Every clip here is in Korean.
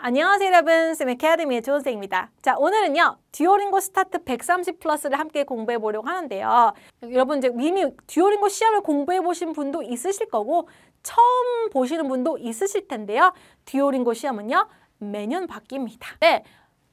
안녕하세요 여러분, 쌤 애카데미의 조은쌤입니다. 자, 오늘은요 듀오링고 스타트 130 플러스를 함께 공부해 보려고 하는데요. 여러분 이제 이미 듀오링고 시험을 공부해 보신 분도 있으실 거고 처음 보시는 분도 있으실 텐데요. 듀오링고 시험은요 매년 바뀝니다. 네,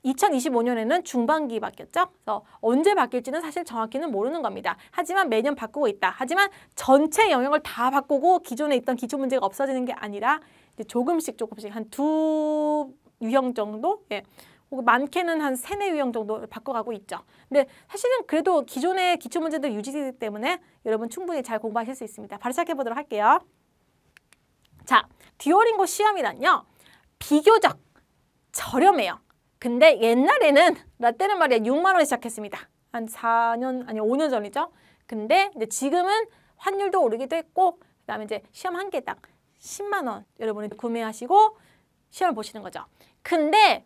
2025년에는 중반기 바뀌었죠. 그래서 언제 바뀔지는 사실 정확히는 모르는 겁니다. 하지만 매년 바꾸고 있다. 하지만 전체 영역을 다 바꾸고 기존에 있던 기초 문제가 없어지는 게 아니라 이제 조금씩 한 두 유형 정도? 예. 혹은 많게는 한 3-4유형 정도 바꿔가고 있죠. 근데 사실은 그래도 기존의 기초 문제들 유지되기 때문에 여러분 충분히 잘 공부하실 수 있습니다. 바로 시작해 보도록 할게요. 자, 듀오링고 시험이란요. 비교적 저렴해요. 근데 옛날에는 나 때는 말이야 6만 원에 시작했습니다. 한 4년 아니 5년 전이죠. 근데 이제 지금은 환율도 오르기도 했고 그다음에 이제 시험 한 개당 10만 원 여러분이 구매하시고 시험을 보시는 거죠. 근데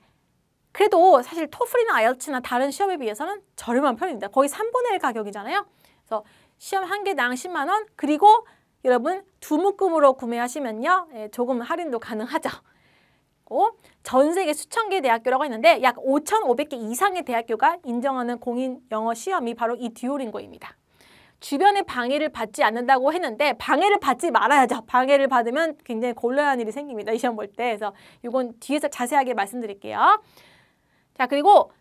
그래도 사실 토플이나 아이엘츠나 다른 시험에 비해서는 저렴한 편입니다. 거의 3분의 1 가격이잖아요. 그래서 시험 한 개당 10만 원 그리고 여러분 두 묶음으로 구매하시면요. 예, 조금 할인도 가능하죠. 전 세계 수천 개의 대학교라고 했는데 약 5,500개 이상의 대학교가 인정하는 공인 영어 시험이 바로 이 듀오링고입니다. 주변에 방해를 받지 않는다고 했는데 방해를 받지 말아야죠. 방해를 받으면 굉장히 곤란한 일이 생깁니다. 이 시험 볼 때. 그래서 이건 뒤에서 자세하게 말씀드릴게요. 자, 그리고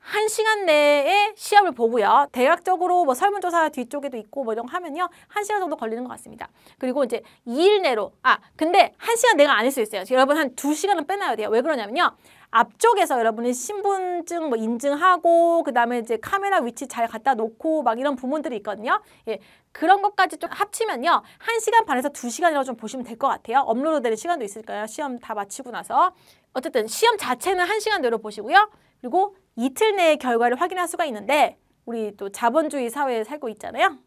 1시간 내에 시험을 보고요. 대략적으로 뭐 설문조사 뒤쪽에도 있고 뭐 이런 거 하면요. 1시간 정도 걸리는 것 같습니다. 그리고 이제 2일 내로 근데 1시간 내가 아닐 수 있어요. 여러분 한 2시간은 빼놔야 돼요. 왜 그러냐면요. 앞쪽에서 여러분이 신분증 뭐 인증하고 그다음에 이제 카메라 위치 잘 갖다 놓고 막 이런 부분들이 있거든요. 예. 그런 것까지 좀 합치면요. 1시간 반에서 2시간이라고 좀 보시면 될 것 같아요. 업로드 되는 시간도 있을 거예요. 시험 다 마치고 나서. 어쨌든 시험 자체는 1시간 내로 보시고요. 그리고 이틀 내에 결과를 확인할 수가 있는데 우리 또 자본주의 사회에 살고 있잖아요.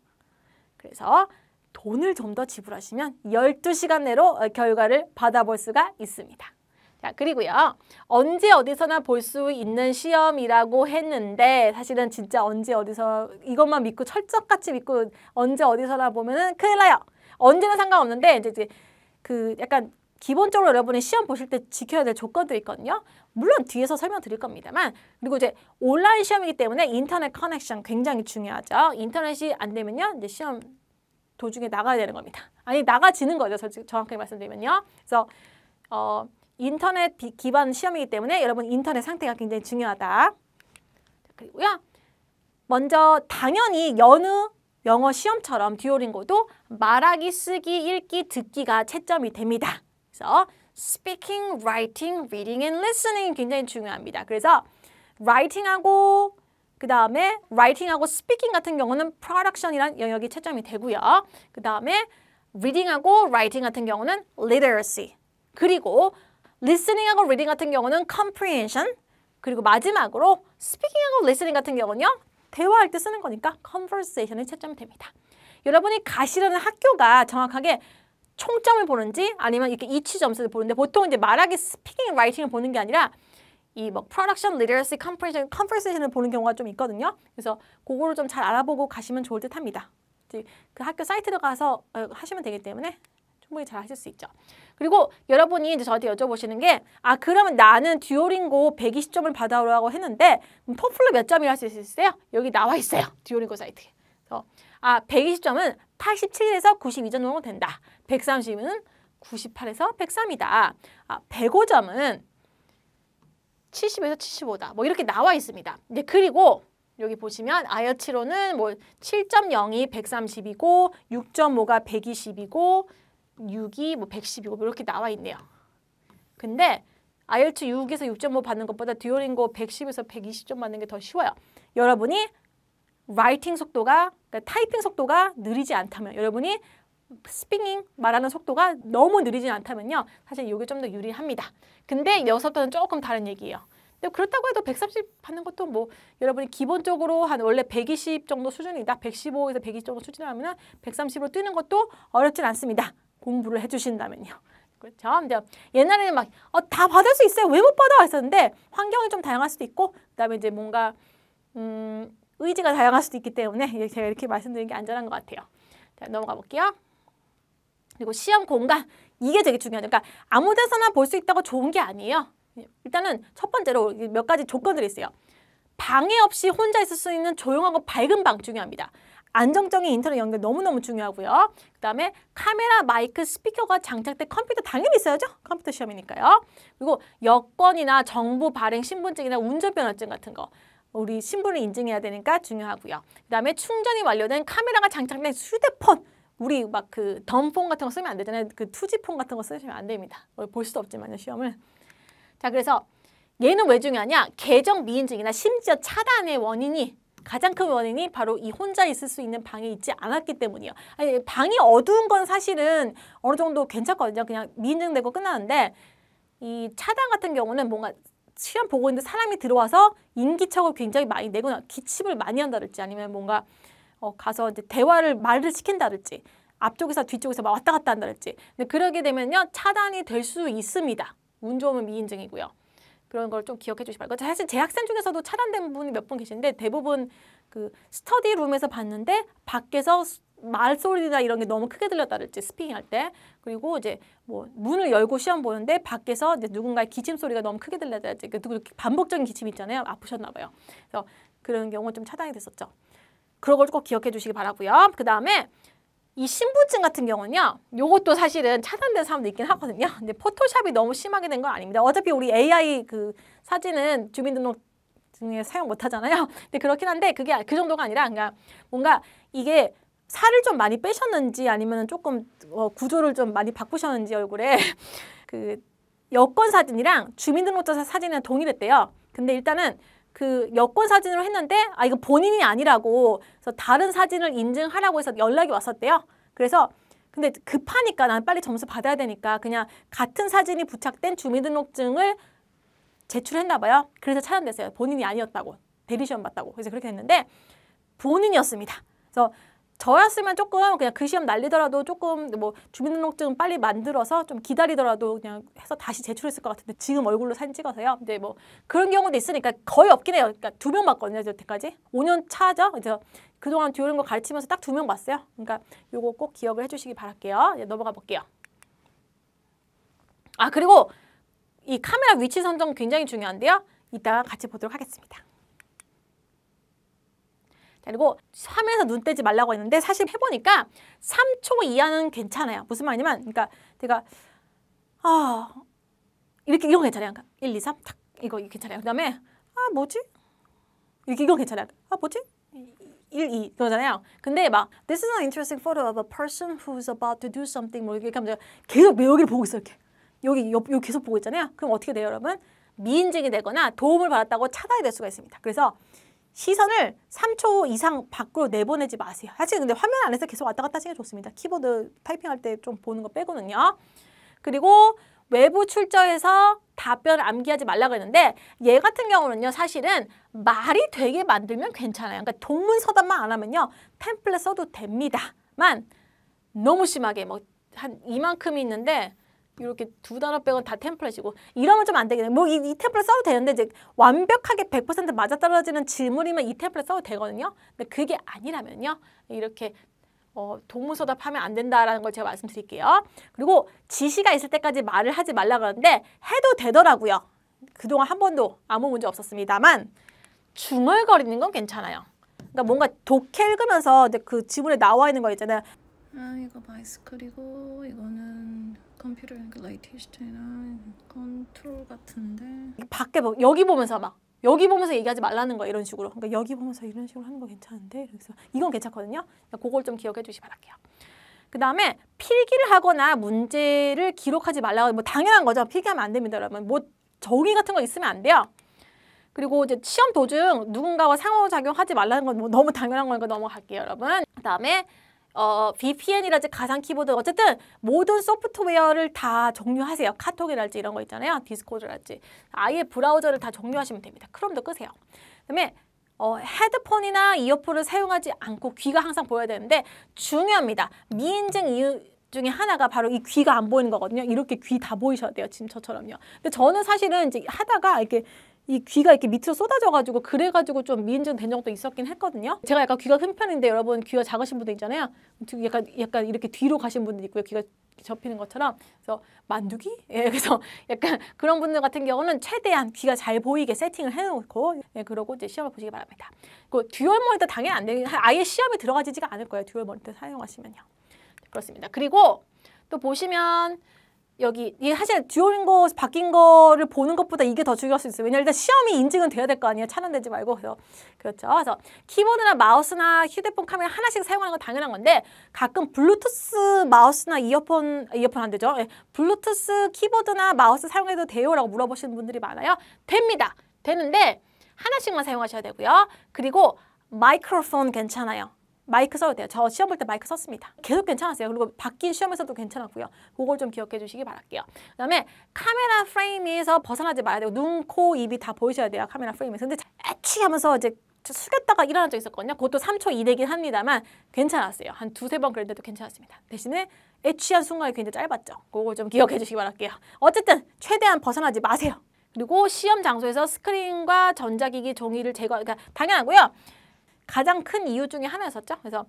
그래서 돈을 좀 더 지불하시면 12시간 내로 결과를 받아볼 수가 있습니다. 자, 그리고요. 언제 어디서나 볼 수 있는 시험이라고 했는데 사실은 진짜 언제 어디서 이것만 믿고 철석같이 믿고 언제 어디서나 보면은 큰일 나요. 언제는 상관없는데 이제 그 약간 기본적으로 여러분이 시험 보실 때 지켜야 될 조건도 있거든요. 물론 뒤에서 설명드릴 겁니다만 그리고 이제 온라인 시험이기 때문에 인터넷 커넥션 굉장히 중요하죠. 인터넷이 안 되면요. 이제 시험 도중에 나가야 되는 겁니다. 아니 나가지는 거죠. 정확하게 말씀드리면요. 그래서 인터넷 기반 시험이기 때문에 여러분 인터넷 상태가 굉장히 중요하다. 그리고요. 먼저 당연히 여느 영어 시험처럼 듀오링고도 말하기, 쓰기, 읽기, 듣기가 채점이 됩니다. 그래서 speaking, writing, reading, and listening 굉장히 중요합니다. 그래서 writing하고 그 다음에 writing하고 speaking 같은 경우는 production이라는 영역이 채점이 되고요. 그 다음에 reading하고 writing 같은 경우는 literacy 그리고 listening하고 reading 같은 경우는 comprehension 그리고 마지막으로 speaking하고 listening 같은 경우는요. 대화할 때 쓰는 거니까 conversation이 채점이 됩니다. 여러분이 가시려는 학교가 정확하게 총점을 보는지 아니면 이렇게 이치 점수를 보는데 보통 이제 말하기, speaking, writing을 보는 게 아니라 이 뭐 production, literacy, comprehension, conversation을 보는 경우가 좀 있거든요. 그래서 그거를 좀 잘 알아보고 가시면 좋을 듯 합니다. 그 학교 사이트로 가서 하시면 되기 때문에 충분히 잘 하실 수 있죠. 그리고 여러분이 이제 저한테 여쭤보시는 게 그러면 나는 듀오링고 120점을 받아오라고 했는데 토플로 몇 점이라 할 수 있어요? 여기 나와 있어요. 듀오링고 사이트에. 그래서 120점은 87에서 92점 정도 된다. 130은 98에서 103이다. 105점은 70에서 75다. 뭐 이렇게 나와 있습니다. 이제 그리고 여기 보시면 아이엘츠로는 뭐 7.0이 130이고 6.5가 120이고 6이 뭐 110이고 이렇게 나와 있네요. 근데 아이엘츠 6에서 6.5 받는 것보다 듀오링고 110에서 120점 받는 게 더 쉬워요. 여러분이 라이팅 속도가 그러니까 타이핑 속도가 느리지 않다면 여러분이 스피킹 말하는 속도가 너무 느리지 않다면요. 사실 이게 좀 더 유리합니다. 근데 여기서부터는 조금 다른 얘기예요. 근데 그렇다고 해도 130 받는 것도 뭐 여러분이 기본적으로 한 원래 120 정도 수준이다. 115에서 120 정도 수준이라면 130으로 뛰는 것도 어렵진 않습니다. 공부를 해주신다면요. 그렇죠? 이제 옛날에는 막 다 받을 수 있어요. 왜 못 받아? 했었는데 환경이 좀 다양할 수도 있고 그다음에 이제 뭔가 의지가 다양할 수도 있기 때문에 제가 이렇게 말씀드리는 게 안전한 것 같아요. 자, 넘어가 볼게요. 그리고 시험 공간 이게 되게 중요하죠. 그러니까 아무 데서나 볼 수 있다고 좋은 게 아니에요. 일단은 첫 번째로 몇 가지 조건들이 있어요. 방해 없이 혼자 있을 수 있는 조용하고 밝은 방 중요합니다. 안정적인 인터넷 연결 너무너무 중요하고요. 그 다음에 카메라, 마이크, 스피커가 장착된 컴퓨터 당연히 있어야죠. 컴퓨터 시험이니까요. 그리고 여권이나 정부 발행 신분증이나 운전면허증 같은 거 우리 신분을 인증해야 되니까 중요하고요. 그 다음에 충전이 완료된 카메라가 장착된 휴대폰 우리 막 그 덤폰 같은 거 쓰면 안 되잖아요. 그 투지폰 같은 거 쓰시면 안 됩니다. 볼 수도 없지만요, 시험을. 자, 그래서 얘는 왜 중요하냐? 계정 미인증이나 심지어 차단의 원인이 가장 큰 원인이 바로 이 혼자 있을 수 있는 방에 있지 않았기 때문이에요. 아니, 방이 어두운 건 사실은 어느 정도 괜찮거든요. 그냥 미인증되고 끝나는데 이 차단 같은 경우는 뭔가 시험 보고 있는데 사람이 들어와서 인기척을 굉장히 많이 내거나 기침을 많이 한다든지 아니면 뭔가 가서 이제 말을 시킨다든지 앞쪽에서 뒤쪽에서 막 왔다 갔다 한다든지 근데 그러게 되면요 차단이 될 수 있습니다. 운 좋으면 미인증이고요. 그런 걸 좀 기억해 주시기 바랍니다. 사실 제 학생 중에서도 차단된 분이 몇 분 계신데 대부분 그 스터디룸에서 봤는데 밖에서 말소리나 이런 게 너무 크게 들렸다든지 스피킹할 때 그리고 이제 뭐 문을 열고 시험 보는데 밖에서 이제 누군가의 기침 소리가 너무 크게 들렸다든지 반복적인 기침 있잖아요. 아프셨나 봐요. 그래서 그런 경우 좀 차단이 됐었죠. 그런 걸 꼭 기억해 주시기 바라고요. 그 다음에 이 신분증 같은 경우는요. 요것도 사실은 차단된 사람도 있긴 하거든요. 근데 포토샵이 너무 심하게 된 건 아닙니다. 어차피 우리 AI 그 사진은 주민등록증에 사용 못 하잖아요. 근데 그렇긴 한데 그게 그 정도가 아니라 그러니까 뭔가 이게 살을 좀 많이 빼셨는지 아니면 조금 구조를 좀 많이 바꾸셨는지 얼굴에 그 여권 사진이랑 주민등록자 사진이랑 동일했대요. 근데 일단은 그 여권 사진으로 했는데 이거 본인이 아니라고 그래서 다른 사진을 인증하라고 해서 연락이 왔었대요. 그래서 근데 급하니까 난 빨리 점수 받아야 되니까 그냥 같은 사진이 부착된 주민등록증을 제출했나 봐요. 그래서 차단됐어요. 본인이 아니었다고. 대리시험 봤다고. 그래서 그렇게 했는데 본인이었습니다. 그래서 저였으면 조금 그냥 그 시험 날리더라도 조금 뭐 주민등록증 빨리 만들어서 좀 기다리더라도 그냥 해서 다시 제출했을 것 같은데 지금 얼굴로 사진 찍어서요. 근데 뭐 그런 경우도 있으니까 거의 없긴 해요. 그러니까 2명 봤거든요. 여태까지 5년 차죠. 그래서 그동안 듀오링고 가르치면서 딱 2명 봤어요. 그러니까 요거 꼭 기억을 해주시기 바랄게요. 이제 넘어가 볼게요. 그리고 이 카메라 위치 선정 굉장히 중요한데요. 이따가 같이 보도록 하겠습니다. 그리고 화면에서 눈 떼지 말라고 했는데 사실 해보니까 3초 이하는 괜찮아요. 무슨 말이냐면 그러니까 제가 이렇게 이건 괜찮아요. 그러니까 1, 2, 3 탁 이거 괜찮아요. 그 다음에 뭐지? 이렇게 이건 괜찮아요. 뭐지? 1, 2 그러잖아요. 근데 막 This is an interesting photo of a person who's about to do something 뭐 이렇게 하면 계속 여기를 보고 있어요. 이렇게. 여기 계속 보고 있잖아요. 그럼 어떻게 돼요, 여러분? 미인증이 되거나 도움을 받았다고 차단이 될 수가 있습니다. 그래서 시선을 3초 이상 밖으로 내보내지 마세요. 사실 근데 화면 안에서 계속 왔다 갔다 하시는 게 좋습니다. 키보드 타이핑할 때 좀 보는 거 빼고는요. 그리고 외부 출처에서 답변을 암기하지 말라고 했는데 얘 같은 경우는요. 사실은 말이 되게 만들면 괜찮아요. 그러니까 동문서답만 안 하면요. 템플릿 써도 됩니다만 너무 심하게 뭐 한 이만큼이 있는데 이렇게 2단어 빼고 다 템플릿이고 이러면 좀 안 되겠네. 뭐 이 템플릿 써도 되는데 이제 완벽하게 100% 맞아떨어지는 질문이면 이 템플릿 써도 되거든요. 근데 그게 아니라면요. 이렇게 동문서답하면 안 된다라는 걸 제가 말씀드릴게요. 그리고 지시가 있을 때까지 말을 하지 말라고 하는데 해도 되더라고요. 그동안 한 번도 아무 문제 없었습니다만 중얼거리는 건 괜찮아요. 그러니까 뭔가 독해 읽으면서 이제 그 지문에 나와 있는 거 있잖아요. 이거 바이스클이고 이거는 컴퓨터 레이티스트나 컨트롤 같은데 밖에 여기 보면서 막 여기 보면서 얘기하지 말라는 거 이런 식으로. 그러니까 여기 보면서 이런 식으로 하는 거 괜찮은데 그래서 이건 괜찮거든요. 그걸 좀 기억해 주시기 바랄게요. 그 다음에 필기를 하거나 문제를 기록하지 말라고 뭐 당연한 거죠. 필기하면 안 됩니다, 여러분. 뭐 종이 같은 거 있으면 안 돼요. 그리고 이제 시험 도중 누군가와 상호작용하지 말라는 건 뭐 너무 당연한 거니까 넘어갈게요, 여러분. 그 다음에 VPN이랄지 가상 키보드 어쨌든 모든 소프트웨어를 다 종료하세요. 카톡이랄지 이런 거 있잖아요. 디스코드랄지 아예 브라우저를 다 종료하시면 됩니다. 크롬도 끄세요. 그다음에 헤드폰이나 이어폰을 사용하지 않고 귀가 항상 보여야 되는데 중요합니다. 미인증 이유 중에 하나가 바로 이 귀가 안 보이는 거거든요. 이렇게 귀 다 보이셔야 돼요. 지금 저처럼요. 근데 저는 사실은 이제 하다가 이렇게 이 귀가 이렇게 밑으로 쏟아져가지고 그래가지고 좀 미인증 된 적도 있었긴 했거든요. 제가 약간 귀가 큰 편인데 여러분 귀가 작으신 분들 있잖아요. 약간 이렇게 뒤로 가신 분들 있고요. 귀가 접히는 것처럼. 그래서 만두기? 예, 그래서 약간 그런 분들 같은 경우는 최대한 귀가 잘 보이게 세팅을 해놓고 예, 그러고 이제 시험을 보시기 바랍니다. 그 듀얼 모니터 당연히 안 되는 아예 시험에 들어가지가 않을 거예요. 듀얼 모니터 사용하시면요. 그렇습니다. 그리고 또 보시면 여기 이게 사실 듀오링고 바뀐 거를 보는 것보다 이게 더 중요할 수 있어요. 왜냐면 일단 시험이 인증은 돼야 될 거 아니에요. 차단되지 말고. 그래서 그렇죠. 그래서 키보드나 마우스나 휴대폰 카메라 하나씩 사용하는 건 당연한 건데 가끔 블루투스 마우스나 이어폰 안 되죠. 예, 블루투스 키보드나 마우스 사용해도 돼요라고 물어보시는 분들이 많아요. 됩니다. 되는데 하나씩만 사용하셔야 되고요. 그리고 마이크로폰 괜찮아요. 마이크 써도 돼요. 저 시험 볼 때 마이크 썼습니다. 계속 괜찮았어요. 그리고 바뀐 시험에서도 괜찮았고요. 그걸 좀 기억해 주시기 바랄게요. 그 다음에 카메라 프레임에서 벗어나지 말아야 되고 눈, 코, 입이 다 보이셔야 돼요. 카메라 프레임에서. 근데 애취 하면서 이제 숙였다가 일어난 적 있었거든요. 그것도 3초 이내긴 합니다만 괜찮았어요. 한 두세 번 그랬는데도 괜찮았습니다. 대신에 애취한 순간이 굉장히 짧았죠. 그걸 좀 기억해 주시기 바랄게요. 어쨌든 최대한 벗어나지 마세요. 그리고 시험 장소에서 스크린과 전자기기 종이를 그러니까 당연하고요. 가장 큰 이유 중에 하나였었죠. 그래서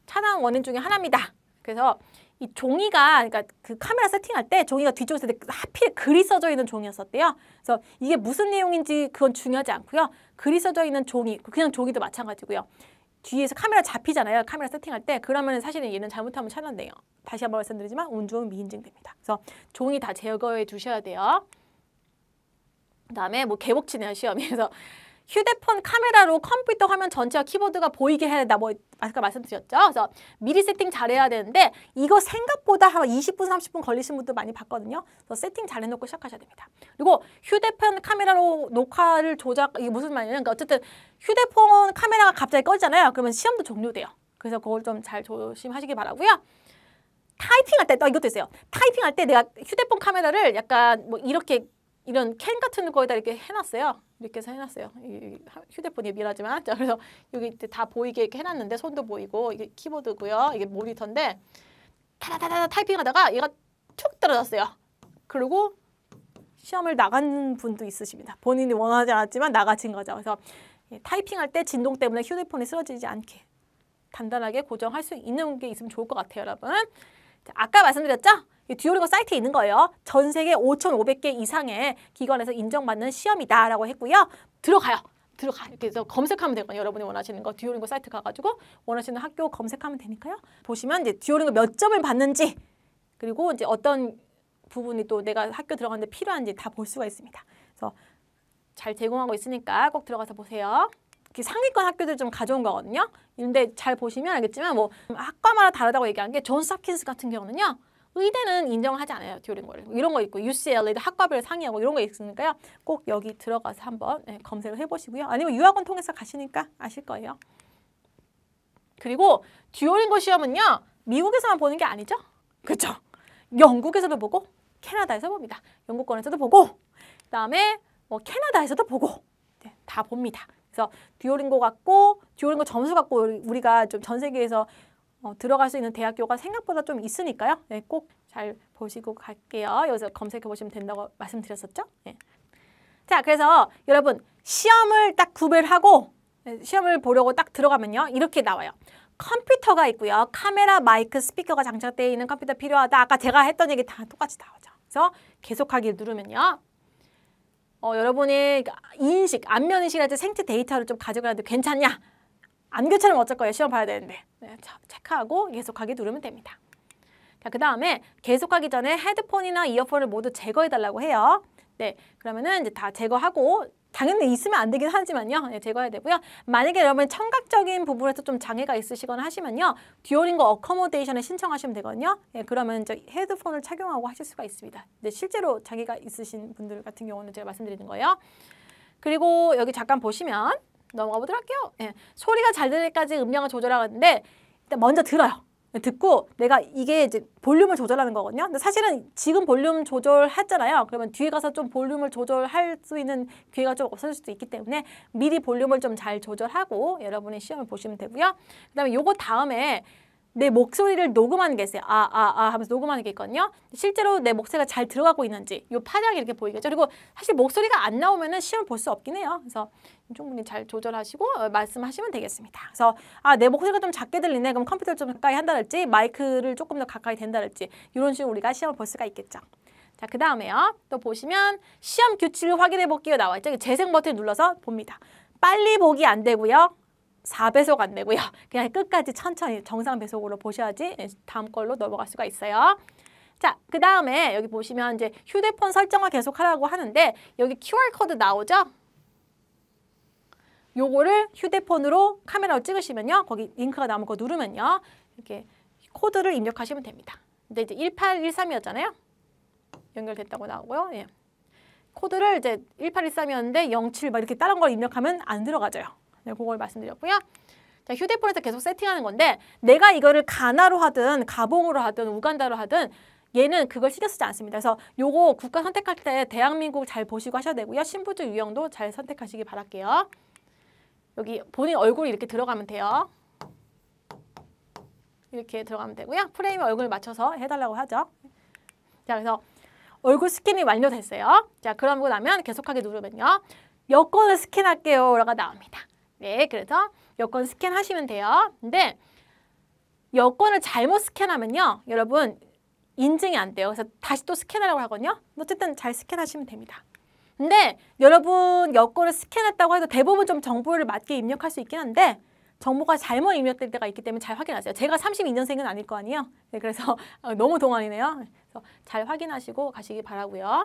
차단 원인 중에 하나입니다. 그래서 이 종이가 그러니까 그 카메라 세팅할 때 종이가 뒤쪽에서 하필 글이 써져 있는 종이었었대요. 그래서 이게 무슨 내용인지 그건 중요하지 않고요. 글이 써져 있는 종이, 그냥 종이도 마찬가지고요. 뒤에서 카메라 잡히잖아요. 카메라 세팅할 때. 그러면 사실은 얘는 잘못하면 차단돼요. 다시 한번 말씀드리지만 운 좋은 미인증됩니다. 그래서 종이 다 제거해 두셔야 돼요. 그다음에 뭐 개복치네요 시험이. 그래서 휴대폰 카메라로 컴퓨터 화면 전체와 키보드가 보이게 해야 된다. 뭐 아까 말씀드렸죠. 그래서 미리 세팅 잘해야 되는데 이거 생각보다 한 20분, 30분 걸리신 분들 많이 봤거든요. 그래서 세팅 잘 해놓고 시작하셔야 됩니다. 그리고 휴대폰 카메라로 녹화를 이게 무슨 말이냐면 그러니까 어쨌든 휴대폰 카메라가 갑자기 꺼지잖아요. 그러면 시험도 종료돼요. 그래서 그걸 좀 잘 조심하시기 바라고요. 타이핑할 때 또 이것도 있어요. 타이핑할 때 내가 휴대폰 카메라를 약간 뭐 이런 캔 같은 거에다 이렇게 해놨어요. 이렇게 해서 해놨어요. 휴대폰이 미안하지만. 자, 그래서 여기 다 보이게 이렇게 해놨는데 손도 보이고 이게 키보드고요. 이게 모니터인데 타다다다 타이핑하다가 얘가 툭 떨어졌어요. 그리고 시험을 나간 분도 있으십니다. 본인이 원하지 않았지만 나가진 거죠. 그래서 타이핑할 때 진동 때문에 휴대폰이 쓰러지지 않게 단단하게 고정할 수 있는 게 있으면 좋을 것 같아요, 여러분. 자, 아까 말씀드렸죠? 이 듀오링고 사이트에 있는 거예요. 전 세계 5,500개 이상의 기관에서 인정받는 시험이다라고 했고요. 들어가요. 이렇게 해서 검색하면 되거든요. 여러분이 원하시는 거 듀오링고 사이트 가가지고 원하시는 학교 검색하면 되니까요. 보시면 이제 듀오링고 몇 점을 받는지 그리고 이제 어떤 부분이 또 내가 학교 들어가는데 필요한지 다 볼 수가 있습니다. 그래서 잘 제공하고 있으니까 꼭 들어가서 보세요. 상위권 학교들 좀 가져온 거거든요. 근데 잘 보시면 알겠지만 뭐 학과마다 다르다고 얘기한 게 존스 홉킨스 같은 경우는요. 의대는 인정을 하지 않아요. 듀오링고를. 이런 거 있고 UCLA도 학과별 상위하고 이런 거 있으니까요. 꼭 여기 들어가서 한번 검색을 해보시고요. 아니면 유학원 통해서 가시니까 아실 거예요. 그리고 듀오링고 시험은요. 미국에서만 보는 게 아니죠. 그렇죠? 영국에서도 보고 캐나다에서 봅니다. 영국권에서도 보고 그다음에 뭐 캐나다에서도 보고 다 봅니다. 그래서 듀오링고 갖고 듀오링고 점수 갖고 우리가 좀 전 세계에서 들어갈 수 있는 대학교가 생각보다 좀 있으니까요. 네, 꼭 잘 보시고 갈게요. 여기서 검색해 보시면 된다고 말씀드렸었죠. 네. 자, 그래서 여러분 시험을 딱 구별을 하고 시험을 보려고 딱 들어가면요. 이렇게 나와요. 컴퓨터가 있고요. 카메라, 마이크, 스피커가 장착되어 있는 컴퓨터 필요하다. 아까 제가 했던 얘기 다 똑같이 나오죠. 그래서 계속하기 누르면요. 여러분의 안면 인식할 때 생체 데이터를 좀 가져가는데 괜찮냐? 안 괜찮으면 어쩔 거예요? 시험 봐야 되는데. 네, 체크하고 계속하기 누르면 됩니다. 자, 그 다음에 계속하기 전에 헤드폰이나 이어폰을 모두 제거해달라고 해요. 네, 그러면은 이제 다 제거하고 당연히 있으면 안 되긴 하지만요. 네, 제거해야 되고요. 만약에 여러분 청각적인 부분에서 좀 장애가 있으시거나 하시면요. 듀오링고 어커모데이션에 신청하시면 되거든요. 네, 그러면 이제 헤드폰을 착용하고 하실 수가 있습니다. 네, 실제로 장애가 있으신 분들 같은 경우는 제가 말씀드리는 거예요. 그리고 여기 잠깐 보시면 넘어가 보도록 할게요. 네, 소리가 잘 들릴 때까지 음량을 조절하는데 일단 먼저 들어요. 듣고 내가 이게 이제 볼륨을 조절하는 거거든요. 근데 사실은 지금 볼륨 조절했잖아요. 그러면 뒤에 가서 좀 볼륨을 조절할 수 있는 기회가 좀 없어질 수도 있기 때문에 미리 볼륨을 좀 잘 조절하고 여러분이 시험을 보시면 되고요. 그다음에 요거 다음에 내 목소리를 녹음하는 게 있어요. 하면서 녹음하는 게 있거든요. 실제로 내 목소리가 잘 들어가고 있는지 요 파장이 이렇게 보이겠죠. 그리고 사실 목소리가 안 나오면은 시험을 볼 수 없긴 해요. 그래서 충분히 잘 조절하시고 말씀하시면 되겠습니다. 그래서 내 목소리가 좀 작게 들리네. 그럼 컴퓨터를 좀 가까이 한다랄지 마이크를 조금 더 가까이 댄다랄지 이런 식으로 우리가 시험을 볼 수가 있겠죠. 자, 그 다음에요. 또 보시면 시험 규칙을 확인해 볼게요 나와 있죠. 재생 버튼을 눌러서 봅니다. 빨리 보기 안 되고요. 4배속 안 되고요. 그냥 끝까지 천천히 정상 배속으로 보셔야지 다음 걸로 넘어갈 수가 있어요. 자, 그 다음에 여기 보시면 이제 휴대폰 설정을 계속 하라고 하는데 여기 QR코드 나오죠? 요거를 휴대폰으로 카메라로 찍으시면요. 거기 링크가 나오면 그거 누르면요. 이렇게 코드를 입력하시면 됩니다. 근데 이제 1813이었잖아요. 연결됐다고 나오고요. 예. 코드를 이제 1813이었는데 07 막 이렇게 다른 걸 입력하면 안 들어가져요. 네, 그걸 말씀드렸고요. 자, 휴대폰에서 계속 세팅하는 건데 내가 이거를 가나로 하든 가봉으로 하든 우간다로 하든 얘는 그걸 신경 쓰지 않습니다. 그래서 요거 국가 선택할 때 대한민국 잘 보시고 하셔야 되고요. 신분증 유형도 잘 선택하시기 바랄게요. 여기 본인 얼굴이 이렇게 들어가면 돼요. 이렇게 들어가면 되고요. 프레임에 얼굴을 맞춰서 해달라고 하죠. 자, 그래서 얼굴 스캔이 완료됐어요. 자, 그러고 나면 계속하게 누르면요. 여권을 스캔할게요 라고 나옵니다. 네, 그래서 여권 스캔하시면 돼요. 근데 여권을 잘못 스캔하면요. 여러분 인증이 안 돼요. 그래서 다시 또 스캔하라고 하거든요. 어쨌든 잘 스캔하시면 됩니다. 근데 여러분 여권을 스캔했다고 해도 대부분 좀 정보를 맞게 입력할 수 있긴 한데 정보가 잘못 입력될 때가 있기 때문에 잘 확인하세요. 제가 32년생은 아닐 거 아니에요. 네, 그래서 너무 동안이네요. 그래서 잘 확인하시고 가시기 바라고요.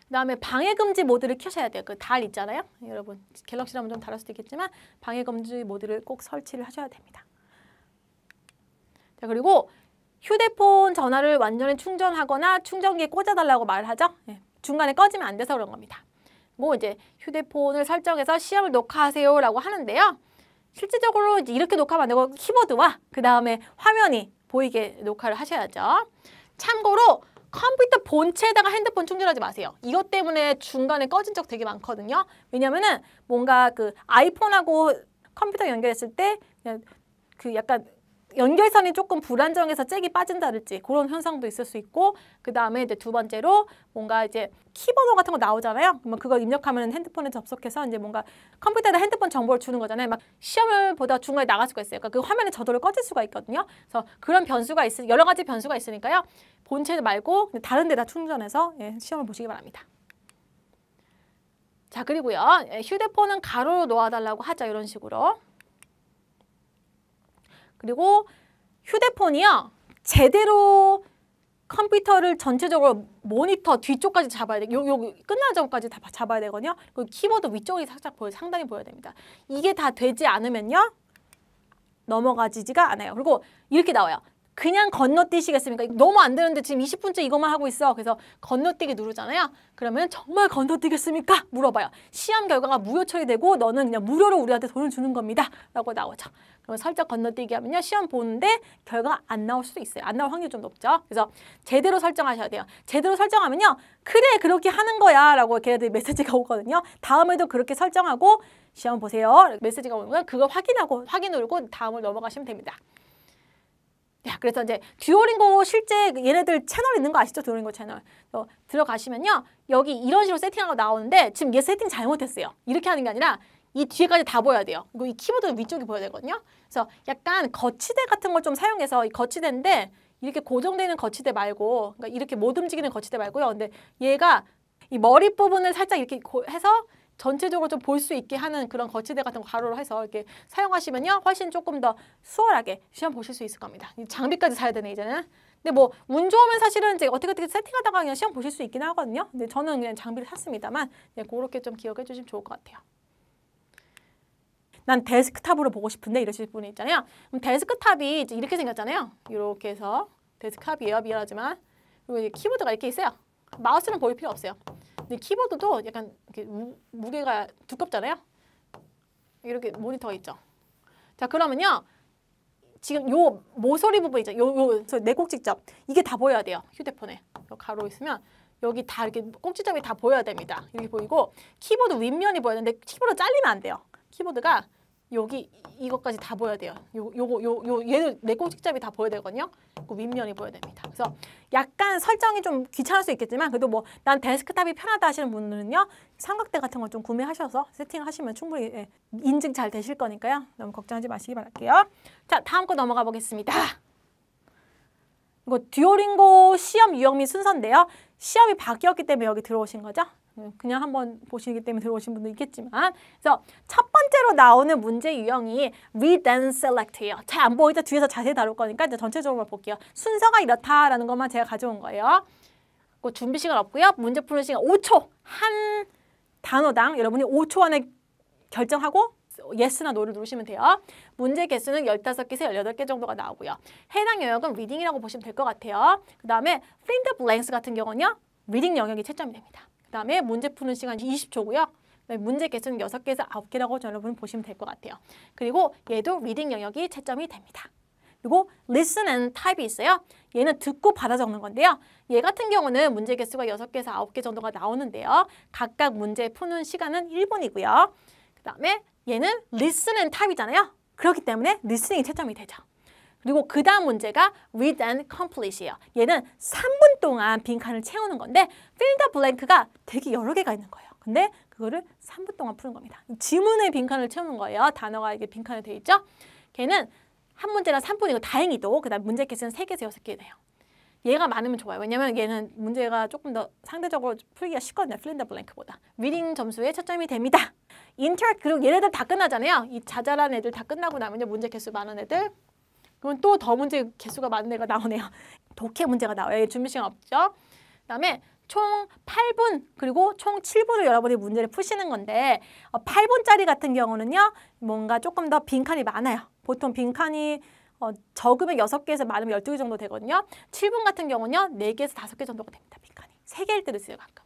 그다음에 방해금지 모드를 켜셔야 돼요. 그 달 있잖아요. 여러분 갤럭시라면 좀 다를 수도 있겠지만 방해금지 모드를 꼭 설치를 하셔야 됩니다. 자, 그리고 휴대폰 전화를 완전히 충전하거나 충전기에 꽂아달라고 말을 하죠. 네, 중간에 꺼지면 안 돼서 그런 겁니다. 뭐 이제 휴대폰을 설정해서 시험을 녹화하세요라고 하는데요. 실질적으로 이렇게 녹화하면 안 되고 키보드와 그 다음에 화면이 보이게 녹화를 하셔야죠. 참고로 컴퓨터 본체에다가 핸드폰 충전하지 마세요. 이것 때문에 중간에 꺼진 적 되게 많거든요. 왜냐면은 뭔가 그 아이폰하고 컴퓨터 연결했을 때 그 약간 연결선이 조금 불안정해서 잭이 빠진다든지 그런 현상도 있을 수 있고 그 다음에 이제 두 번째로 뭔가 이제 키번호 같은 거 나오잖아요. 그러면 그거 입력하면 핸드폰에 접속해서 이제 뭔가 컴퓨터에다 핸드폰 정보를 주는 거잖아요. 막 시험을 보다 중간에 나갈 수가 있어요. 그러니까 그 화면이 저절로 꺼질 수가 있거든요. 그래서 그런 변수가 여러 가지 변수가 있으니까요. 본체 말고 다른 데다 충전해서 시험을 보시기 바랍니다. 자, 그리고요. 휴대폰은 가로로 놓아달라고 하죠. 이런 식으로. 그리고 휴대폰이요. 제대로 컴퓨터를 전체적으로 모니터 뒤쪽까지 잡아야 돼요. 요 끝나는 점까지 다 잡아야 되거든요. 그리고 키보드 위쪽이 살짝 상당히 보여야 됩니다. 이게 다 되지 않으면요. 넘어가지지가 않아요. 그리고 이렇게 나와요. 그냥 건너뛰시겠습니까? 너무 안 되는데 지금 20분째 이것만 하고 있어. 그래서 건너뛰기 누르잖아요. 그러면 정말 건너뛰겠습니까? 물어봐요. 시험 결과가 무효 처리되고 너는 그냥 무료로 우리한테 돈을 주는 겁니다. 라고 나오죠. 그러면 살짝 건너뛰기 하면요. 시험 보는데 결과가 안 나올 수도 있어요. 안 나올 확률이 좀 높죠. 그래서 제대로 설정하셔야 돼요. 제대로 설정하면요. 그래 그렇게 하는 거야 라고 걔네들이 메시지가 오거든요. 다음에도 그렇게 설정하고 시험 보세요. 메시지가 오면 그거 확인 누르고 다음을 넘어가시면 됩니다. 야, 그래서 이제 듀오링고 실제 얘네들 채널 있는 거 아시죠? 듀오링고 채널. 들어가시면요. 여기 이런 식으로 세팅하고 나오는데 지금 얘 세팅 잘못했어요. 이렇게 하는 게 아니라 이 뒤에까지 다 보여야 돼요. 그리고 이 키보드 위쪽이 보여야 되거든요. 그래서 약간 거치대 같은 걸 좀 사용해서 이 거치대인데 이렇게 고정되는 거치대 말고 그러니까 이렇게 못 움직이는 거치대 말고요. 근데 얘가 이 머리 부분을 살짝 이렇게 해서 전체적으로 좀 볼 수 있게 하는 그런 거치대 같은 거 가로로 해서 이렇게 사용하시면요. 훨씬 조금 더 수월하게 시험 보실 수 있을 겁니다. 장비까지 사야 되네, 이제는. 근데 뭐 운 좋으면 사실은 이제 어떻게 세팅하다가 그냥 시험 보실 수 있긴 하거든요. 근데 저는 그냥 장비를 샀습니다만 그렇게 좀 기억해 주시면 좋을 것 같아요. 난 데스크탑으로 보고 싶은데 이러실 분이 있잖아요. 그럼 데스크탑이 이제 이렇게 생겼잖아요. 이렇게 해서 데스크탑이에요. 미안하지만. 그리고 이제 키보드가 이렇게 있어요. 마우스는 보일 필요 없어요. 근데 키보드도 약간 이렇게 무게가 두껍잖아요. 이렇게 모니터가 있죠. 자, 그러면요. 지금 요 모서리 부분 있죠. 요 내 꼭지점. 이게 다 보여야 돼요. 휴대폰에. 가로 있으면 여기 다 이렇게 꼭지점이 다 보여야 됩니다. 이렇게 보이고 키보드 윗면이 보여야 되는데 키보드 잘리면 안 돼요. 키보드가 여기 이것까지 다 보여야 돼요. 얘는 내 꼭지점이 다 보여야 되거든요. 그 윗면이 보여야 됩니다. 그래서 약간 설정이 좀 귀찮을 수 있겠지만 그래도 뭐 난 데스크탑이 편하다 하시는 분들은요. 삼각대 같은 거 좀 구매하셔서 세팅하시면 충분히 예, 인증 잘 되실 거니까요. 너무 걱정하지 마시기 바랄게요. 자, 다음 거 넘어가 보겠습니다. 이거 듀오링고 시험 유형 및 순서인데요. 시험이 바뀌었기 때문에 여기 들어오신 거죠. 그냥 한번 보시기 때문에 들어오신 분도 있겠지만 그래서 첫 번째로 나오는 문제 유형이 Read and Select예요. 잘 안 보이죠? 뒤에서 자세히 다룰 거니까 이제 전체적으로 볼게요. 순서가 이렇다라는 것만 제가 가져온 거예요. 준비 시간 없고요. 문제 푸는 시간 5초. 한 단어당 여러분이 5초 안에 결정하고 Yes나 No를 누르시면 돼요. 문제 개수는 15개에서 18개 정도가 나오고요. 해당 영역은 리딩이라고 보시면 될 것 같아요. 그 다음에 Fill the blanks 같은 경우는요. 리딩 영역이 채점이 됩니다. 그 다음에 문제 푸는 시간 20초고요. 문제 개수는 6개에서 9개라고 여러분 보시면 될 것 같아요. 그리고 얘도 리딩 영역이 채점이 됩니다. 그리고 listen and type이 있어요. 얘는 듣고 받아 적는 건데요. 얘 같은 경우는 문제 개수가 6개에서 9개 정도가 나오는데요. 각각 문제 푸는 시간은 1분이고요. 그 다음에 얘는 listen and type이잖아요. 그렇기 때문에 listening이 채점이 되죠. 그리고 그 다음 문제가 read and complete이에요. 얘는 3분 동안 빈칸을 채우는 건데 fill the blank가 되게 여러 개가 있는 거예요. 근데 그거를 3분 동안 푸는 겁니다. 지문의 빈칸을 채우는 거예요. 단어가 이게 빈칸에 되어 있죠. 걔는 한 문제랑 3분이고 다행히도 그 다음 문제 개수는 3개에서 6개 돼요. 얘가 많으면 좋아요. 왜냐면 얘는 문제가 조금 더 상대적으로 풀기가 쉽거든요. fill the blank보다. 리딩 점수에 채점이 됩니다. 그리고 얘네들 다 끝나잖아요. 이 자잘한 애들 다 끝나고 나면요. 문제 개수 많은 애들 그러면 또 더 문제 개수가 많은 애가 나오네요. 독해 문제가 나와요. 얘 준비 시간 없죠. 그 다음에 총 8분 그리고 총 7분을 여러분이 문제를 푸시는 건데 8분짜리 같은 경우는요. 뭔가 조금 더 빈칸이 많아요. 보통 빈칸이 적으면 6개에서 많으면 12개 정도 되거든요. 7분 같은 경우는요. 4개에서 5개 정도가 됩니다. 빈칸이. 3개일 때도 있어요. 가끔.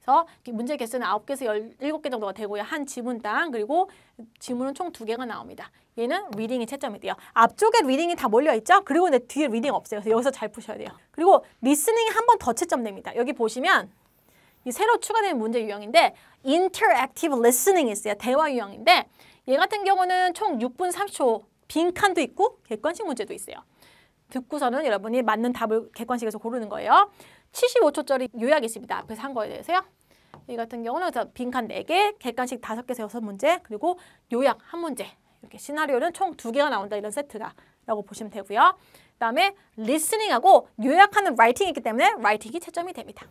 그래서 문제 개수는 9개에서 17개 정도가 되고요. 한 지문당 그리고 지문은 총 2개가 나옵니다. 얘는 리딩이 채점이 돼요. 앞쪽에 리딩이 다 몰려있죠? 그리고 내 뒤에 리딩 없어요. 그래서 여기서 잘 푸셔야 돼요. 그리고 리스닝이 한 번 더 채점됩니다. 여기 보시면 이 새로 추가된 문제 유형인데 Interactive Listening이 있어요. 대화 유형인데 얘 같은 경우는 총 6분 30초 빈칸도 있고 객관식 문제도 있어요. 듣고서는 여러분이 맞는 답을 객관식에서 고르는 거예요. 75초짜리 요약이 있습니다. 앞에서 한 거에 대해서요. 이 같은 경우는 빈칸 4개, 객관식 5개에서 6문제, 그리고 요약 1문제. 이렇게 시나리오는 총 2개가 나온다. 이런 세트가 라고 보시면 되고요. 그 다음에 리스닝하고 요약하는 라이팅이 있기 때문에 라이팅이 채점이 됩니다.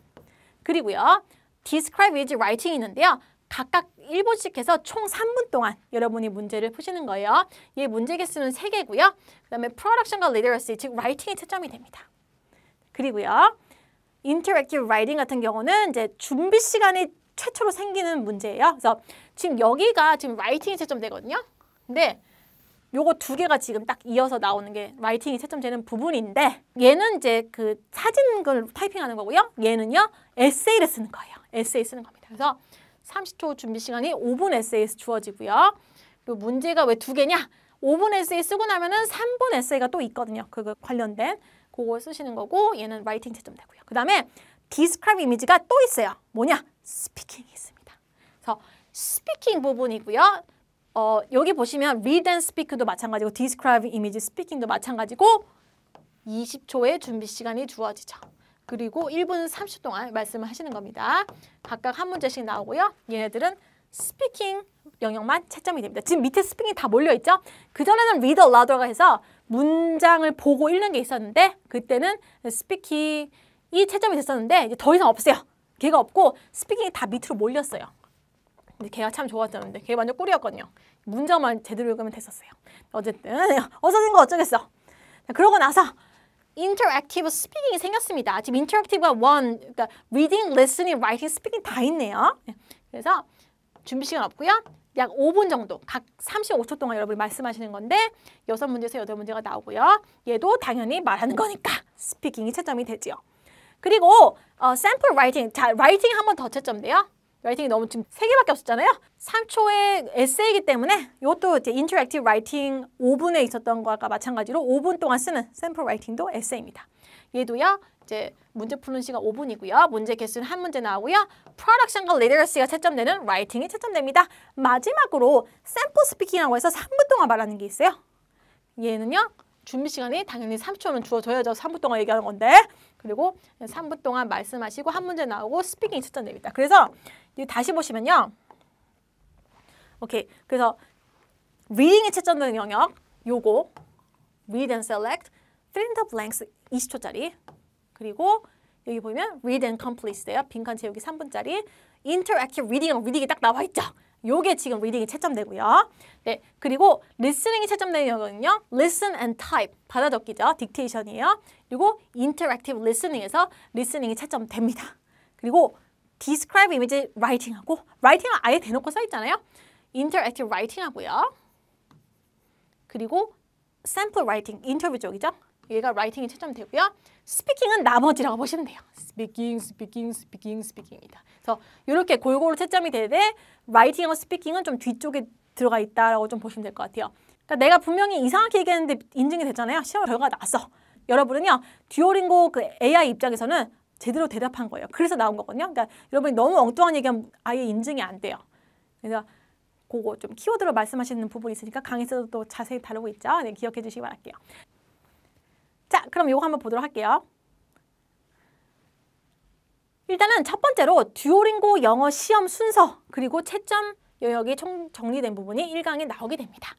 그리고요. Describe with writing이 있는데요. 각각 1분씩 해서 총 3분 동안 여러분이 문제를 푸시는 거예요. 얘 문제 개수는 3개고요. 그 다음에 Production과 Literacy, 즉 라이팅이 채점이 됩니다. 그리고요. Interactive Writing 같은 경우는 이제 준비 시간이 최초로 생기는 문제예요. 그래서 지금 여기가 지금 라이팅이 채점되거든요. 근데 요거 2개가 지금 딱 이어서 나오는 게 라이팅이 채점되는 부분인데 얘는 이제 그 사진 걸 타이핑하는 거고요. 얘는요. 에세이를 쓰는 거예요. 에세이 쓰는 겁니다. 그래서 30초 준비 시간이 5분 에세이 주어지고요. 그리고 문제가 왜 2개냐? 5분 에세이 쓰고 나면은 3분 에세이가 또 있거든요. 그거 관련된 그거 쓰시는 거고 얘는 라이팅 채점되고요. 그 다음에 Describe 이미지가 또 있어요. 뭐냐? 스피킹이 있습니다. 그래서 스피킹 부분이고요. 여기 보시면 Read and Speak도 마찬가지고 Describe 이미지 스피킹도 마찬가지고 20초의 준비 시간이 주어지죠. 그리고 1분 30초 동안 말씀을 하시는 겁니다. 각각 한 문제씩 나오고요. 얘네들은 스피킹 영역만 채점이 됩니다. 지금 밑에 스피킹이 다 몰려있죠? 그전에는 read aloud가 해서 문장을 보고 읽는 게 있었는데 그때는 스피킹이 채점이 됐었는데 이제 더 이상 없어요. 걔가 없고 스피킹이 다 밑으로 몰렸어요. 근데 걔가 참 좋았었는데 걔 완전 꿀이었거든요. 문장만 제대로 읽으면 됐었어요. 어쨌든 없어진 거 어쩌겠어. 그러고 나서 인터랙티브 스피킹이 생겼습니다. 지금 인터랙티브가 그러니까 리딩, 리스닝, 라이팅, 스피킹 다 있네요. 그래서 준비 시간 없고요. 약 5분 정도, 각 35초 동안 여러분이 말씀하시는 건데 6문제에서 8문제가 나오고요. 얘도 당연히 말하는 거니까 스피킹이 채점이 되죠. 그리고 샘플 라이팅, 자, 라이팅 한 번 더 채점돼요. 라이팅이 너무 지금 3개밖에 없었잖아요. 3초의 에세이이기 때문에 이것도 이제 인터랙티브 라이팅 5분에 있었던 것과 마찬가지로 5분 동안 쓰는 샘플 라이팅도 에세이입니다. 얘도요. 이제 문제 푸는 시간 5분이고요. 문제 개수는 한 문제 나오고요. 프로덕션과 리더러시가 채점되는 라이팅이 채점됩니다. 마지막으로 샘플 스피킹이라고 해서 3분 동안 말하는 게 있어요. 얘는요. 준비 시간이 당연히 30초는 주어져야죠. 3분 동안 얘기하는 건데. 그리고 3분 동안 말씀하시고 한 문제 나오고 스피킹이 채점됩니다. 그래서 다시 보시면요. 오케이. 그래서 reading이 채점되는 영역 요거 read and select, fill in the blanks 20초짜리 그리고 여기 보면 read and complete예요. 빈칸 채우기 3분짜리 interactive reading이랑 reading이 딱 나와 있죠. 요게 지금 리딩이 채점되고요. 네, 그리고 리스닝이 채점되는 영역은요. listen and type, 받아 적기죠. 딕테이션이에요. 그리고 interactive listening에서 리스닝이 채점됩니다. 그리고 describe 이미지 writing하고 writing은 아예 대놓고 써 있잖아요. interactive writing하고요. 그리고 sample writing, 인터뷰 쪽이죠. 얘가 writing이 채점되고요. 스피킹은 나머지라고 보시면 돼요. 스피킹입니다. 그래서 이렇게 골고루 채점이 되되 writing하고 스피킹은 좀 뒤쪽에 들어가 있다라고 좀 보시면 될 것 같아요. 그러니까 내가 분명히 이상하게 얘기했는데 인증이 됐잖아요. 시험 결과가 나왔어. 여러분은요. 듀오링고 그 AI 입장에서는 제대로 대답한 거예요. 그래서 나온 거거든요. 그러니까 여러분이 너무 엉뚱한 얘기하면 아예 인증이 안 돼요. 그래서 그거 좀 키워드로 말씀하시는 부분이 있으니까 강의에서도 또 자세히 다루고 있죠. 네, 기억해 주시기 바랄게요. 자, 그럼 이거 한번 보도록 할게요. 일단은 첫 번째로 듀오링고 영어 시험 순서 그리고 채점 영역이 정리된 부분이 1강에 나오게 됩니다.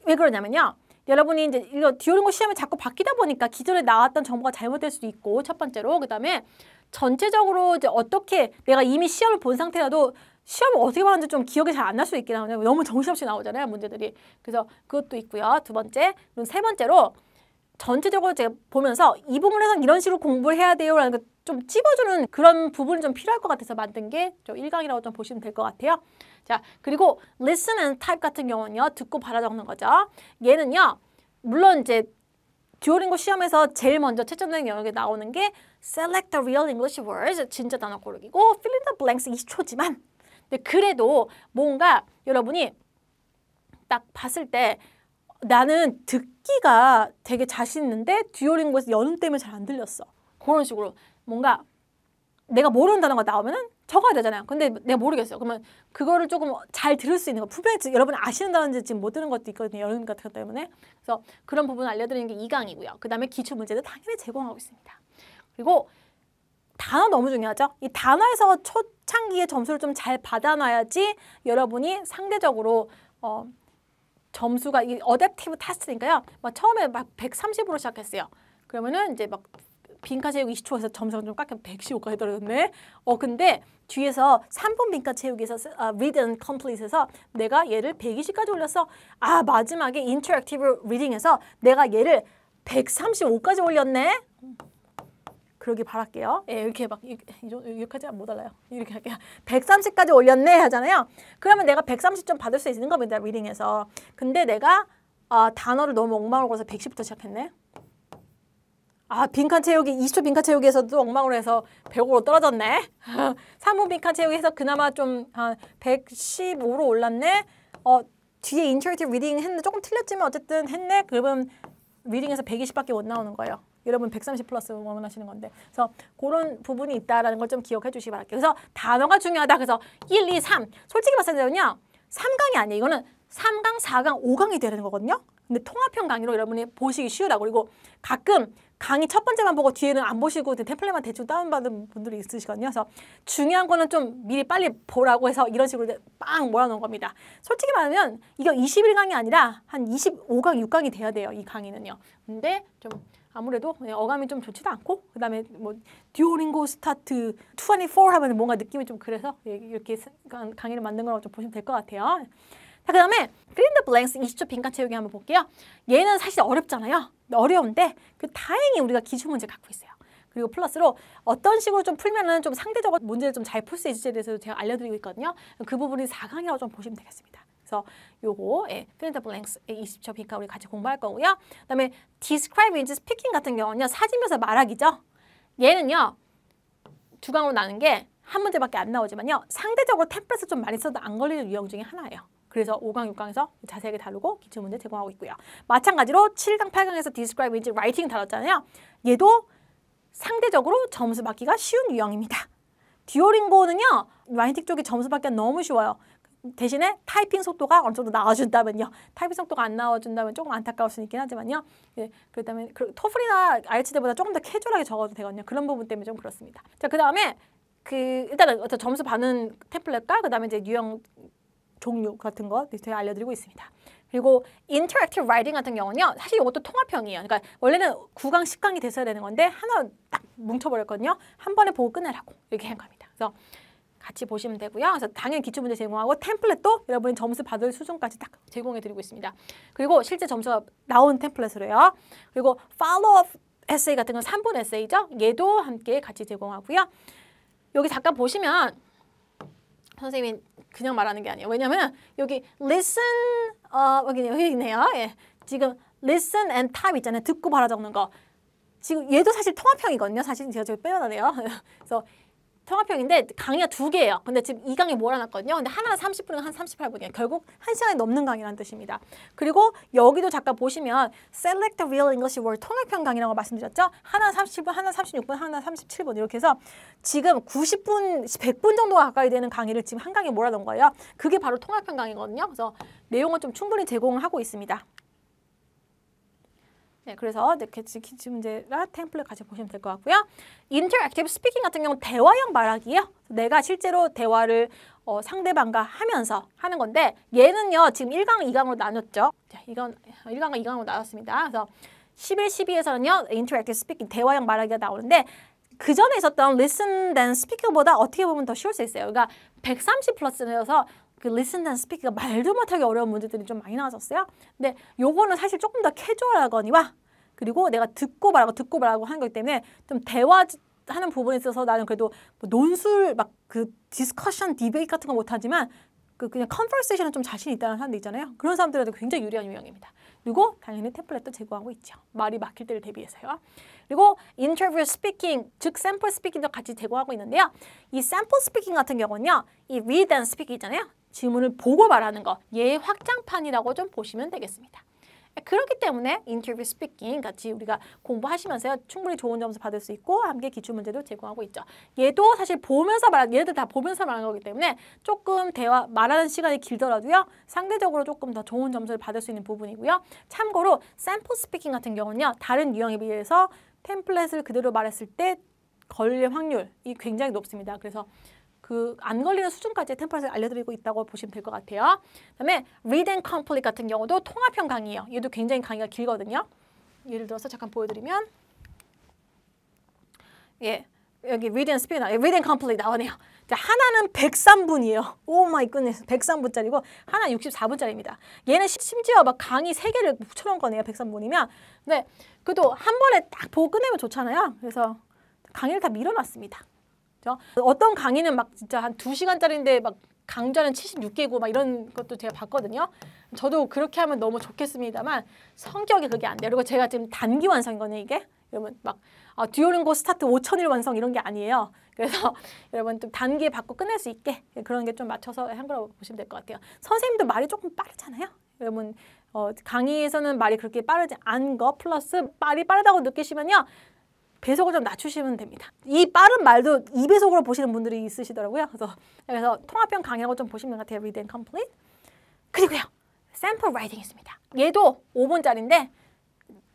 왜 그러냐면요. 여러분이 이제 이거 듀오링고 시험이 자꾸 바뀌다 보니까 기존에 나왔던 정보가 잘못될 수도 있고 첫 번째로 그다음에 전체적으로 이제 어떻게 내가 이미 시험을 본 상태라도 시험을 어떻게 봤는지 좀 기억이 잘 안 날 수 있긴 하거든요. 너무 정신없이 나오잖아요, 문제들이. 그래서 그것도 있고요. 두 번째, 그리고 세 번째로 전체적으로 제가 보면서 이 부분에서는 이런 식으로 공부를 해야 돼요라는 거 좀 찝어주는 그런 부분이 좀 필요할 것 같아서 만든 게 좀 1강이라고 좀 보시면 될 것 같아요. 자, 그리고 listen and type 같은 경우는요. 듣고 받아 적는 거죠. 얘는요. 물론 이제 듀오링고 시험에서 제일 먼저 채점되는 영역에 나오는 게 select the real English words, 진짜 단어 고르기고 fill in the blanks 20초지만 근데 그래도 뭔가 여러분이 딱 봤을 때 나는 듣기가 되게 자신 있는데 듀오링고에서 연음 때문에 잘 안 들렸어. 그런 식으로 뭔가 내가 모르는 단어가 나오면은 적어야 되잖아요. 근데 내가 모르겠어요. 그러면 그거를 조금 잘 들을 수 있는 거. 분명히 여러분 아시는 단어인지 지금 못 들은 것도 있거든요. 연음 같은 것 때문에. 그래서 그런 부분 알려드리는 게 2강이고요. 그 다음에 기출 문제도 당연히 제공하고 있습니다. 그리고 단어 너무 중요하죠. 이 단어에서 초창기에 점수를 좀 잘 받아놔야지 여러분이 상대적으로 점수가 이 어댑티브 테스트니까요. 막 처음에 막 130으로 시작했어요. 그러면은 이제 막 빈칸 채우기 20초에서 점수가 좀 깎여 115까지 떨어졌네. 근데 뒤에서 3분 빈칸 채우기에서 read and complete에서 내가 얘를 120까지 올렸어. 아, 마지막에 interactive reading에서 내가 얘를 135까지 올렸네. 그러길 바랄게요. 예, 이렇게 막 이렇게까지 못 올라요. 이렇게 할게요. 130까지 올렸네 하잖아요. 그러면 내가 130점 받을 수 있는 겁니다. 리딩에서. 근데 내가 단어를 너무 엉망으로 걸어서 110부터 시작했네. 빈칸 채우기 20초 빈칸 채우기에서도 엉망으로 해서 105로 떨어졌네. 3분 빈칸 채우기에서 그나마 좀 115로 올랐네. 뒤에 인터랙티브 리딩 했는데 조금 틀렸지만 어쨌든 했네. 그러면 리딩에서 120밖에 못 나오는 거예요. 여러분 130 플러스 원하시는 건데. 그래서 그런 부분이 있다라는 걸 좀 기억해 주시기 바랄게요. 그래서 단어가 중요하다. 그래서 1, 2, 3. 솔직히 봤을 때는요. 3강이 아니에요. 이거는 3강, 4강, 5강이 되는 거거든요. 근데 통합형 강의로 여러분이 보시기 쉬우라고. 그리고 가끔 강의 첫 번째만 보고 뒤에는 안 보시고 템플릿만 대충 다운받은 분들이 있으시거든요. 그래서 중요한 거는 좀 미리 빨리 보라고 해서 이런 식으로 빵 몰아놓은 겁니다. 솔직히 말하면 이거 21강이 아니라 한 25강, 6강이 돼야 돼요. 이 강의는요. 근데 좀 아무래도 어감이 좀 좋지도 않고 그다음에 뭐 듀오링고 스타트 24 하면 뭔가 느낌이 좀 그래서 이렇게 강의를 만든 거라고 좀 보시면 될 것 같아요. 자, 그다음에 fill in the blanks 20초 빈칸 채우기 한번 볼게요. 얘는 사실 어렵잖아요. 어려운데 다행히 우리가 기출 문제 갖고 있어요. 그리고 플러스로 어떤 식으로 좀 풀면은 좀 상대적으로 문제를 좀 잘 풀 수 있을지에 대해서 제가 알려드리고 있거든요. 그 부분이 4강이라고 좀 보시면 되겠습니다. 그래서 요거 fill in the blanks 20초 빈칸 우리 같이 공부할 거고요. 그다음에 describe 이제 speaking 같은 경우는요. 사진 묘사 말하기죠. 얘는요. 2강으로 나눈 게 한 문제밖에 안 나오지만요. 상대적으로 템플릿을 좀 많이 써도 안 걸리는 유형 중에 하나예요. 그래서 5강, 6강에서 자세하게 다루고 기출문제 제공하고 있고요. 마찬가지로 7강, 8강에서 describe with writing 다뤘잖아요. 얘도 상대적으로 점수 받기가 쉬운 유형입니다. 듀오링고는요. 라이팅 쪽이 점수 받기가 너무 쉬워요. 대신에 타이핑 속도가 어느 정도 나와준다면요. 타이핑 속도가 안 나와준다면 조금 안타까울 수 있긴 하지만요. 예, 그렇다면 토플이나 IELTS보다 조금 더 캐주얼하게 적어도 되거든요. 그런 부분 때문에 좀 그렇습니다. 자, 그 다음에 일단은 어떤 점수 받는 템플릿과 그 다음에 이제 유형 종류 같은 거 제가 알려드리고 있습니다. 그리고 인터랙티브 라이팅 같은 경우는요. 사실 이것도 통합형이에요. 그러니까 원래는 9강, 10강이 됐어야 되는 건데 하나 딱 뭉쳐버렸거든요. 한 번에 보고 끝내라고 이렇게 한 겁니다. 그래서 같이 보시면 되고요. 그래서 당연히 기출문제 제공하고 템플릿도 여러분이 점수 받을 수준까지 딱 제공해드리고 있습니다. 그리고 실제 점수가 나온 템플릿으로요. 그리고 팔로우업 에세이 같은 건 3분 에세이죠. 얘도 함께 같이 제공하고요. 여기 잠깐 보시면 선생님이 그냥 말하는 게 아니에요. 왜냐하면 여기 listen, 여기 있네요. 예. 지금 listen and type 있잖아요. 듣고 바로 적는 거. 지금 얘도 사실 통합형이거든요. 사실 제가 저기 빼놨네요. 그래서 통합형인데 강의가 2개예요. 근데 지금 이 강의 몰아놨거든요. 근데 하나는 30분이고 한 38분이에요. 결국 1시간이 넘는 강의라는 뜻입니다. 그리고 여기도 잠깐 보시면 Select the Real English Word 통합형 강의라고 말씀드렸죠. 하나 30분, 하나 36분, 하나 37분 이렇게 해서 지금 90분, 100분 정도가 가까이 되는 강의를 지금 한 강의에 몰아놓은 거예요. 그게 바로 통합형 강의거든요. 그래서 내용은 좀 충분히 제공하고 있습니다. 네, 그래서 기출문제랑 템플릿 같이 보시면 될 것 같고요. 인터랙티브 스피킹 같은 경우는 대화형 말하기예요. 내가 실제로 대화를 상대방과 하면서 하는 건데 얘는요. 지금 1강, 2강으로 나눴죠. 자, 이건 1강과 2강으로 나눴습니다. 그래서 11, 12에서는요. 인터랙티브 스피킹 대화형 말하기가 나오는데 그 전에 있었던 listen then speak보다 어떻게 보면 더 쉬울 수 있어요. 그러니까 130 플러스여서 그 listen and speak가 말도 못하게 어려운 문제들이 좀 많이 나왔었어요. 근데 요거는 사실 조금 더 캐주얼하거니와 그리고 내가 듣고 말하고 하는 거기 때문에 좀 대화하는 부분에 있어서 나는 그래도 뭐 논술 막 그 디스커션, 디베이트 같은 거 못하지만 그냥 컨버세이션은 좀 자신 있다는 사람들 있잖아요. 그런 사람들한테 굉장히 유리한 유형입니다. 그리고 당연히 템플릿도 제공하고 있죠. 말이 막힐 때를 대비해서요. 그리고 인터뷰 스피킹, 즉 샘플 스피킹도 같이 제공하고 있는데요. 이 샘플 스피킹 같은 경우는요. 이 read and speak 있잖아요. 질문을 보고 말하는 거. 얘의 확장판이라고 좀 보시면 되겠습니다. 그렇기 때문에 인터뷰 스피킹 같이 우리가 공부하시면서요. 충분히 좋은 점수 받을 수 있고 함께 기출문제도 제공하고 있죠. 얘도 사실 보면서 얘들 다 보면서 말하는 거기 때문에 조금 대화 말하는 시간이 길더라도요. 상대적으로 조금 더 좋은 점수를 받을 수 있는 부분이고요. 참고로 샘플 스피킹 같은 경우는요. 다른 유형에 비해서 템플릿을 그대로 말했을 때 걸릴 확률이 굉장히 높습니다. 그래서 안 걸리는 수준까지 템플릿을 알려드리고 있다고 보시면 될 것 같아요. 그다음에 Read and Complete 같은 경우도 통합형 강의예요. 얘도 굉장히 강의가 길거든요. 예를 들어서 잠깐 보여드리면 예, 여기 Read and Speak, Read and Complete 나오네요. 자, 하나는 103분이에요. 오 마이 굿네스, 103분짜리고 하나 64분짜리입니다. 얘는 심지어 막 강의 3개를 붙여놓은 거네요. 103분이면. 근데 그래도 한 번에 딱 보고 끝내면 좋잖아요. 그래서 강의를 다 밀어놨습니다. 어떤 강의는 막 진짜 한 2시간짜리인데 막 강좌는 76개고 막 이런 것도 제가 봤거든요. 저도 그렇게 하면 너무 좋겠습니다만 성격이 그게 안 돼요. 그리고 제가 지금 단기 완성이거든요, 이게. 여러분 막 듀오링고 스타트 5,000일 완성 이런 게 아니에요. 그래서 여러분 좀 단기에 받고 끝낼 수 있게 그런 게 좀 맞춰서 한 거라고 보시면 될 것 같아요. 선생님도 말이 조금 빠르잖아요. 여러분 강의에서는 말이 그렇게 빠르지 않은 거 플러스 말이 빠르다고 느끼시면요. 배속을 좀 낮추시면 됩니다. 이 빠른 말도 2배속으로 보시는 분들이 있으시더라고요. 그래서 통합형 강의라고 좀 보시면 같아요. Read and Complete. 그리고요. Sample Writing 있습니다. 얘도 5분짜리인데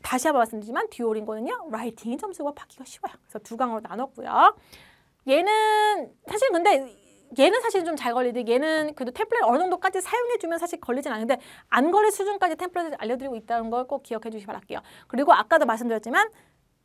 다시 한번 말씀드리지만 듀오링고는요. 라이팅이 점수가 받기가 쉬워요. 그래서 2강으로 나눴고요. 얘는 사실 좀 잘 걸리는데 얘는 그래도 템플릿 어느 정도까지 사용해주면 사실 걸리진 않는데 안 걸릴 수준까지 템플릿을 알려드리고 있다는 걸 꼭 기억해 주시기 바랄게요. 그리고 아까도 말씀드렸지만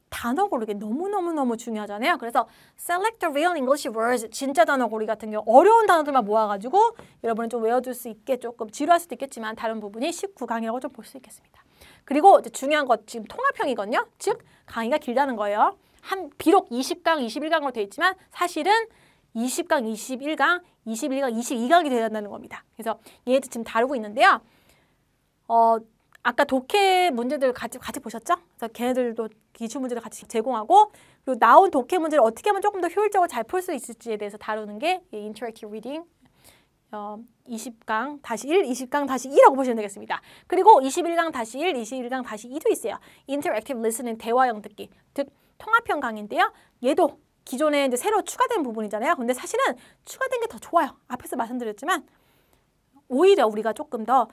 단어 고르기 너무너무 중요하잖아요. 그래서 Select the Real English Words, 진짜 단어 고르기 같은 경우 어려운 단어들만 모아가지고 여러분은 좀 외워둘 수 있게 조금 지루할 수도 있겠지만 다른 부분이 19강이라고 좀 볼 수 있겠습니다. 그리고 이제 중요한 것 지금 통합형이거든요. 즉 강의가 길다는 거예요. 비록 20강, 21강으로 되어 있지만 사실은 20강, 21강, 21강, 22강이 되어야 한다는 겁니다. 그래서 얘도 지금 다루고 있는데요. 아까 독해 문제들 같이 보셨죠? 그래서 걔네들도 기출 문제를 같이 제공하고 그리고 나온 독해 문제를 어떻게 하면 조금 더 효율적으로 잘 풀 수 있을지에 대해서 다루는 게 인터랙티브 리딩 20강 다시 1, 20강 다시 2라고 보시면 되겠습니다. 그리고 21강 다시 1, 21강 다시 2도 있어요. Interactive Listening 대화형 듣기, 즉 통합형 강의인데요. 얘도 기존에 이제 새로 추가된 부분이잖아요. 근데 사실은 추가된 게 더 좋아요. 앞에서 말씀드렸지만 오히려 우리가 조금 더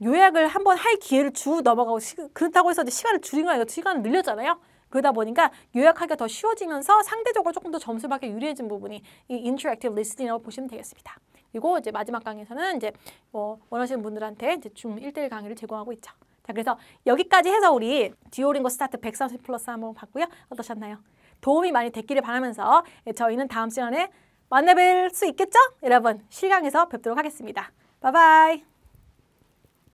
요약을 한번 할 기회를 주고 넘어가고 그렇다고 해서 이제 시간을 줄인 거 아니고 시간을 늘렸잖아요. 그러다 보니까 요약하기가 더 쉬워지면서 상대적으로 조금 더 점수 받기 유리해진 부분이 이 Interactive Listening이라고 보시면 되겠습니다. 그리고 이제 마지막 강의에서는 이제 원하시는 분들한테 이제 줌 1:1 강의를 제공하고 있죠. 자, 그래서 여기까지 해서 우리 듀오링고 스타트 130 플러스 한번 봤고요. 어떠셨나요? 도움이 많이 됐기를 바라면서 저희는 다음 시간에 만나뵐 수 있겠죠? 여러분, 실강에서 뵙도록 하겠습니다. 바이바이.